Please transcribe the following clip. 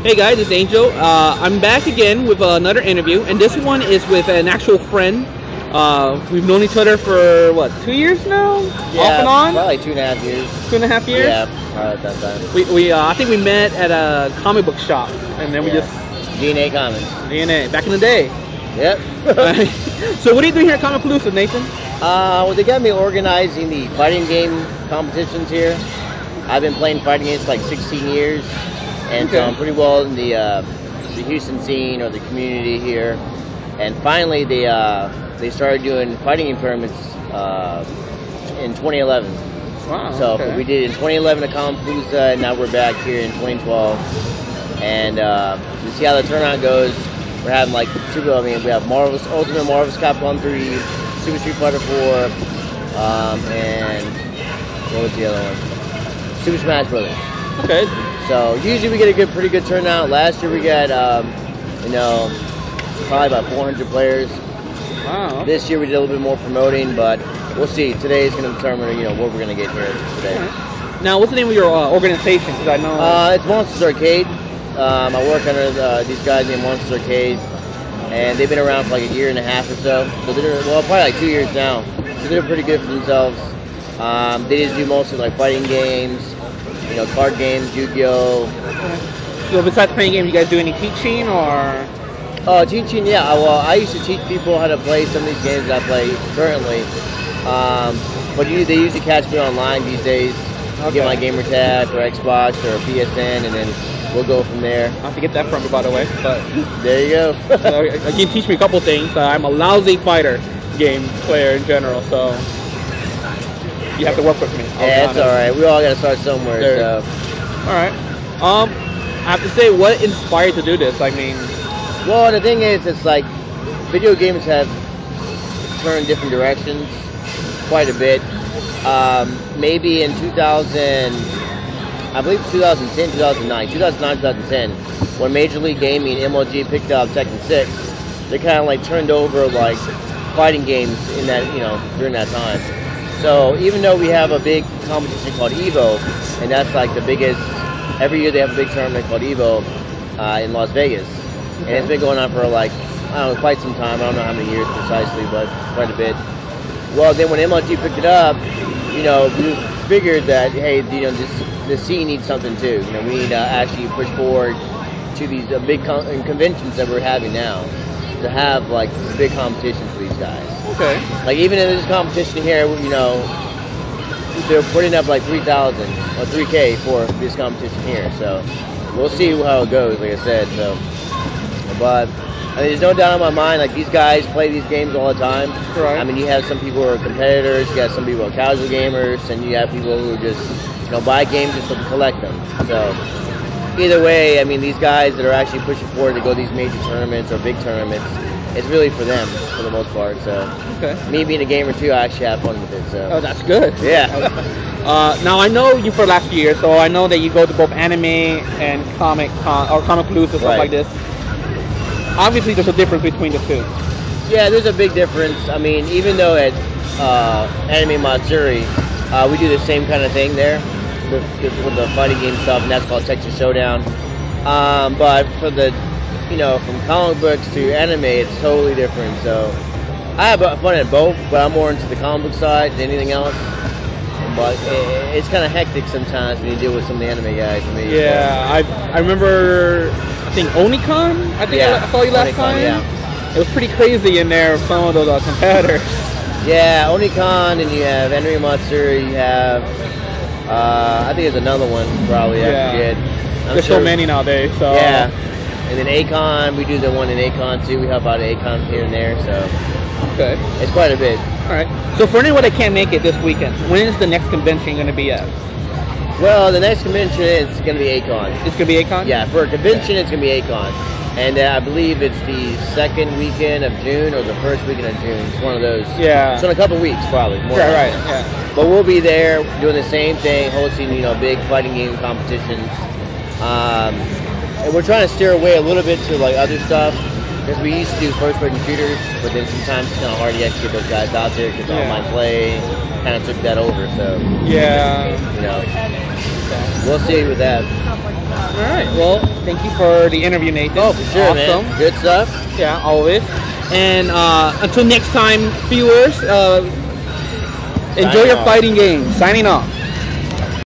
Hey guys, it's Angel. I'm back again with another interview, and this one is with an actual friend. We've known each other for what, 2 years now? Yeah, off and on? probably 2.5 years. 2.5 years? Yeah, probably at that time. I think we met at a comic book shop, and then we just DNA Comics. DNA back in the day. Yep. So what are you doing here at Comicpalooza, Nathan? Well, they got me organizing the fighting game competitions here. I've been playing fighting games for like 16 years, and so I'm pretty well in the Houston scene or the community here. And finally, they started doing fighting game tournaments in 2011. Wow. So we did it in 2011 at Comicpalooza, and now we're back here in 2012. And to see how the turnout goes, we're having like we have Ultimate Marvel's Capcom 3, Super Street Fighter 4, and what was the other one? Super Smash Brothers. Okay. So usually we get a pretty good turnout. Last year we got probably about 400 players. Wow. This year we did a little bit more promoting, but we'll see. Today is going to determine what we're going to get here today. Right. Now, what's the name of your organization? Because I know it's Monsters Arcade. I work under these guys named Monsters Arcade, and they've been around for like a year and a half or so. So they're probably like 2 years now. So they're pretty good for themselves. They just do mostly like fighting games, card games, Yu-Gi-Oh. So besides playing games, you guys do any teaching or? Oh, teaching, yeah. Well, I used to teach people how to play some of these games that I play currently. But they usually catch me online these days. Get my gamer tag or Xbox or PSN, and then we'll go from there. I have to get that from you, by the way. But there you go. So you can teach me a couple things. I'm a lousy fighter game player in general, so you have to work with me. Yeah, it's all right. We all got to start somewhere. So. All right. I have to say, what inspired you to do this? I mean, well, the thing is, it's like video games have turned different directions quite a bit. Maybe in 2000, I believe 2010, 2009, 2010, when Major League Gaming MLG picked up Tekken 6, they kind of like turned over like fighting games in that during that time. So even though we have a big competition called Evo, and that's like the biggest, every year they have a big tournament called Evo in Las Vegas. And it's been going on for like, I don't know, quite some time. I don't know how many years precisely, but quite a bit. Well, then when MLG picked it up, we figured that, hey, this scene needs something too. We need to actually push forward to these big conventions that we're having now, to have like big competitions for these guys. Okay. Like even in this competition here, they're putting up like 3,000 or 3K for this competition here. So we'll see how it goes. Like I said, so. But there's no doubt in my mind, like these guys play these games all the time. Right. I mean, you have some people who are competitors, you got some people who are casual gamers, and you have people who just buy games just to collect them. So either way, I mean, these guys that are actually pushing forward to go to these major tournaments or big tournaments, it's really for them for the most part. So me being a gamer too, I actually have fun with it. So that's good. Yeah. Now I know you for last year, so I know that you go to both anime and Comicpalooza, stuff like this. Obviously, there's a difference between the two. Yeah, there's a big difference. I mean, even though at Anime Matsuri, we do the same kind of thing there with the fighting game stuff, and that's called Texas Showdown. But for the, from comic books to anime, it's totally different. So I have fun at both, but I'm more into the comic book side than anything else. But it's kind of hectic sometimes when you deal with some of the anime guys. For me, yeah, so. I remember. I think Onicon. I saw you last time. Yeah. It was pretty crazy in there with some of those competitors. Yeah, Onicon, and you have Anime Matsuri. You have I think there's another one probably. I forget. There's so many nowadays. So yeah, and then Acon, we do the one in Acon too. We help out at Acon here and there. So it's quite a bit. All right. So for anyone that can't make it this weekend, when is the next convention going to be at? Well, the next convention is going to be Acon. It's going to be Acon? Yeah, for a convention, it's going to be Acon. And I believe it's the second weekend of June or the first weekend of June. It's one of those. Yeah. So in a couple weeks, probably. Right. But we'll be there doing the same thing, hosting, big fighting game competitions. And we're trying to steer away a little bit to like other stuff. Because we used to do first-person shooters, but then sometimes it's kind of hard to actually get those guys out there because online play kind of took that over. So we'll see with that. All right. Well, thank you for the interview, Nathan. Oh, for sure, awesome. Man. Good stuff. Yeah, always. And until next time, viewers, enjoy your fighting game. Signing off.